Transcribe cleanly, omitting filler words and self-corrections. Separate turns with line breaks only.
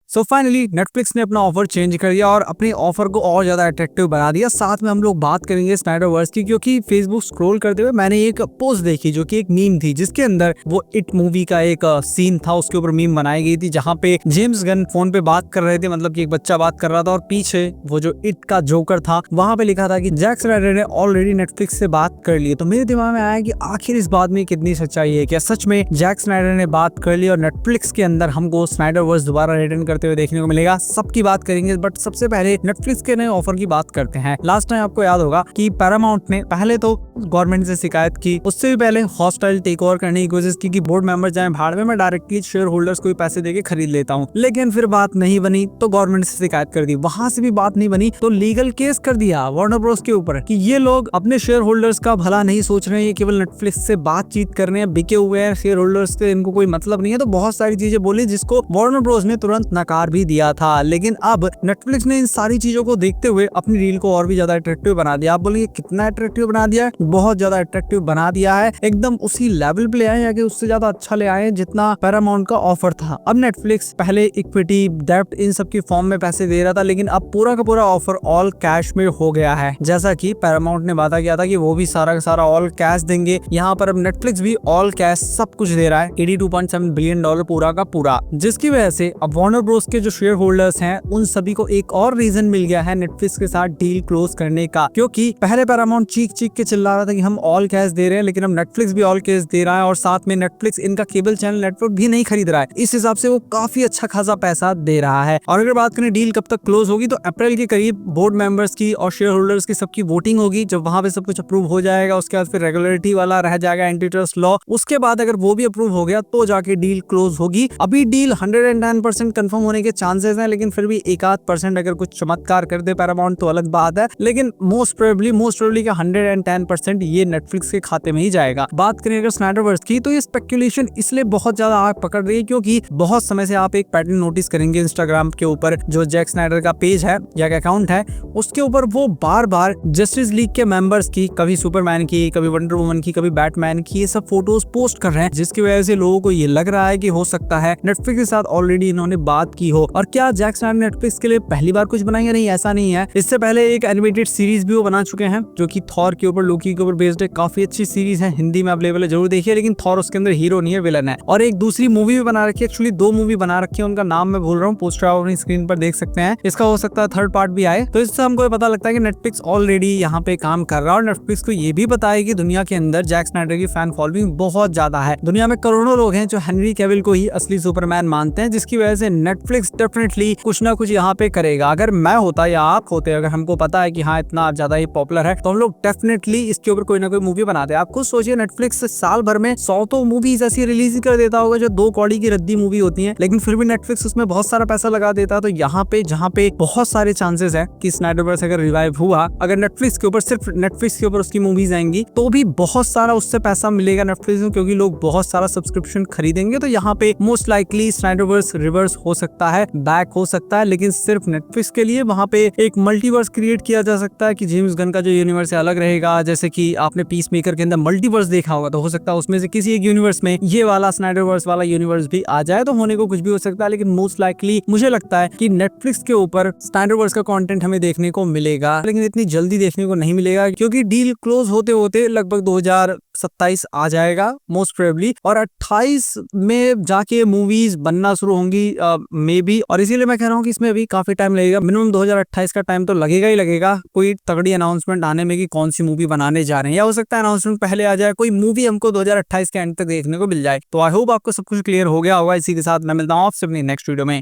So finally Netflix ने अपना offer change कर दिया और अपने ऑफर को और ज्यादा अट्रैक्टिव बना दिया। साथ में हम लोग बात करेंगे स्नाइडरवर्स की, क्योंकि फेसबुक स्क्रॉल करते हुए मैंने एक पोस्ट देखी जो कि एक मीम थी, जिसके अंदर वो इट मूवी का एक सीन था, उसके ऊपर मीम बनाई गई थी, जहां पे जेम्स गन फोन पे बात कर रहे थे, मतलब कि एक बच्चा बात कर रहा था और पीछे वो जो इट का जोकर था वहां पे लिखा था कि जैक स्नाइडर ने ऑलरेडी नेटफ्लिक्स से बात कर ली। तो मेरे दिमाग में आया कि आखिर इस बात में कितनी सच्चाई है, क्या सच में जैक स्नाइडर ने बात कर ली और नेटफ्लिक्स के अंदर हमको स्नाइडरवर्स दोबारा रिटर्न करते हुए देखने को मिलेगा। सबकी बात करेंगे, बट सबसे पहले नेटफ्लिक्स के नए ऑफर की बात करते हैं। लास्ट टाइम आपको याद होगा कि पैरामाउंट ने पहले तो गवर्नमेंट से शिकायत की, उससे भी पहले हॉस्टाइल टेक ओवर करने की कोशिश की कि बोर्ड मेंबर जाएं भाड़ में, मैं डायरेक्टली शेयर होल्डर्स को पैसे देके खरीद लेता हूं। लेकिन फिर बात नहीं बनी तो गवर्नमेंट से शिकायत कर दी, वहां से भी बात नहीं बनी तो लीगल केस कर दिया वार्नर ब्रोस के ऊपर कि ये लोग अपने शेयर होल्डर्स का भला नहीं सोच रहे हैं, ये केवल नेटफ्लिक्स से बातचीत कर रहे हैं, बिके हुए हैं शेयर होल्डर्स से, इनको कोई मतलब नहीं है। तो बहुत सारी चीजें बोली जिसको वार्नर ब्रोस ने तुरंत नकार भी दिया था। लेकिन अब नेटफ्लिक्स ने इन सारी चीजों को देखते हुए अपनी डील को और भी ज्यादा अट्रैक्टिव बना दिया। आप बोलिए कितना अट्रैक्टिव बना दिया है? बहुत ज्यादा अट्रैक्टिव बना दिया है, एकदम उसी लेवल पे ले आए या कि उससे ज्यादा अच्छा ले आए जितना पैरामाउंट का ऑफर था। अब नेटफ्लिक्स पहले इक्विटी, डेब्ट, इन सब की फॉर्म में पैसे दे रहा था, लेकिन अब पूरा का पूरा ऑफर ऑल कैश में हो गया है। जैसा कि पैरामाउंट ने वादा किया था कि वो भी सारा का सारा ऑल कैश देंगे, यहाँ पर अब नेटफ्लिक्स भी ऑल कैश सब कुछ दे रहा है, $82.7 बिलियन पूरा का पूरा, जिसकी वजह से अब वार्नर ब्रोस के जो शेयर होल्डर्स हैं उन सभी को एक और रीजन मिल गया है नेटफ्लिक्स के साथ डील क्लोज करने का। क्योंकि पहले पैरामाउंट चीख चीख के चिल्ला रहा था कि हम ऑल कैश दे रहे हैं, लेकिन अब नेटफ्लिक्स भी ऑल कैश दे रहा है और साथ में नेटफ्लिक्स इनका केबल चैनल नेटवर्क भी नहीं खरीद रहा है। इस हिसाब से वो काफी अच्छा खासा पैसा दे रहा है। और अगर बात करें डील कब तक क्लोज होगी, तो अप्रैल के करीब बोर्ड मेंबर्स की और शेयर होल्डर्स की सबकी वोटिंग होगी। जब वहां पे सब कुछ अप्रूव हो जाएगा, उसके बाद फिर रेगुलेटरी वाला रह जाएगा एंटी ट्रस्ट लॉ, उसके बाद अगर वो भी अप्रूव हो गया तो जाके डील क्लोज होगी। अभी डील 110% कंफर्म होने के चांसेस हैं, लेकिन फिर भी 1-8% अगर कुछ चमत्कार कर दे पैरामाउंट तो अलग बात है। लेकिन मोस्ट प्रोबेबली का 110% ये नेटफ्लिक्स के खाते में ही जाएगा। बात करें अगर स्नाइडरवर्स की, तो ये स्पेकुलेशन इसलिए बहुत ज्यादा आग पकड़ रही है क्योंकि बहुत समय से आप एक पैटर्न नोटिस करेंगे इंस्टाग्राम के ऊपर, जो जैक स्नाइडर का पेज है या अकाउंट है, उसके ऊपर वो बार बार जस्टिस लीग के मेंबर्स की, कभी सुपरमैन की, कभी वंडर वुमन की, कभी बैटमैन की, ये सब फोटोज पोस्ट कर रहे हैं, जिसकी वजह से लोगों को ये लग रहा है कि हो सकता है नेटफ्लिक्स के साथ ऑलरेडी इन्होंने बात की हो। और क्या जैक स्नाइडर नेटफ्लिक्स के लिए पहली बार कुछ बनाएंगे? नहीं, ऐसा नहीं है। इससे पहले एक एनिमेटेड सीरीज भी वो बना चुके हैं जो कि थॉर के ऊपर, लोकी के ऊपर बेस्ड है। काफी अच्छी सीरीज है, हिंदी में अवेलेबल है, जरूर देखिए। लेकिन थॉर उसके अंदर हीरो नहीं है, विलन है। और एक दूसरी मूवी भी बना रखी है, एक्चुअली 2 मूवी बना रखी है, उनका नाम मैं भूल रहा हूँ, पोस्टर आप अपनी स्क्रीन पर देख सकते हैं। इसका हो सकता है 3rd पार्ट भी आए। तो इससे हमको पता लगता है कि नेटफ्लिक्स ऑलरेडी यहाँ पे काम कर रहा है। और नेटफ्लिक्स को ये भी पता है कि दुनिया के अंदर जैक स्नाइडर की फैन फॉलोइंग बहुत ज्यादा है। दुनिया में करोड़ों लोग हैं जो हेनरी कैविल को ही असली सुपरमैन मानते हैं, जिसकी वजह से नेटफ्लिक्स डेफिनेटली कुछ ना कुछ यहाँ पे करेगा। अगर मैं होता या आप होते, अगर हमको पता है कि हाँ इतना ज्यादा ही पॉपुलर है, तो हम लोग डेफिनेटली इसके ऊपर कोई ना कोई मूवी बनाते हैं। आप खुद सोचिए, नेटफ्लिक्स साल भर में 100 तो मूवीज ऐसी रिलीज कर देता होगा जो 2 कौड़ी की रद्दी मूवी होती है, लेकिन फिर भी नेटफ्लिक्स उसमें बहुत सारा पैसा लगा देता है। तो यहाँ पे जहाँ पे बहुत सारे चांसेस है कि स्नाइडरवर्स अगर रिवाइव हुआ, अगर नेटफ्लिक्स के ऊपर, सिर्फ नेटफ्लिक्स के ऊपर उसकी मूवीज आएंगी, तो भी बहुत सारा उससे पैसा मिलेगा नेटफ्लिक्स को, क्योंकि लोग बहुत सारा सब्सक्रिप्शन खरीदेंगे। तो यहाँ पे मोस्ट लाइकली स्नाइडरवर्स रिवर्स हो सकता है, बैक हो सकता है, लेकिन सिर्फ नेटफ्लिक्स के लिए वहां पे एक मल्टीवर्स क्रिएट किया जा सकता है कि जेम्स गन का जो यूनिवर्स है अलग रहेगा। जैसे कि आपने पीस मेकर के अंदर मल्टीवर्स देखा होगा, तो हो सकता है उसमें से किसी एक यूनिवर्स में ये वाला स्नाइडरवर्स वाला यूनिवर्स भी आ जाए। तो होने को कुछ भी हो सकता है, लेकिन मोस्ट लाइकली मुझे लगता है कि नेटफ्लिक्स के ऊपर स्नाइडरवर्स का कंटेंट हमें देखने को मिलेगा, लेकिन इतनी जल्दी देखने को नहीं मिलेगा, क्योंकि डील क्लोज होते होते लगभग 2027 आ जाएगा मोस्ट प्रोबेबली, और 28 में जाके मूवीज बनना शुरू होंगी मे बी। और इसीलिए मैं कह रहा हूँ कि इसमें अभी काफी टाइम लगेगा, मिनिमम 2028 का टाइम तो लगेगा ही लगेगा कोई तगड़ी अनाउंसमेंट आने में कि कौन सी मूवी बनाने जा रहे हैं। या हो सकता है अनाउंसमेंट पहले आ जाए, कोई मूवी हमको 2028 के एंड तक देखने को मिल जाए। तो आई होप आपको सब कुछ क्लियर हो गया होगा। इसी के साथ मैं मिलता हूँ आपसे अपनी नेक्स्ट वीडियो में।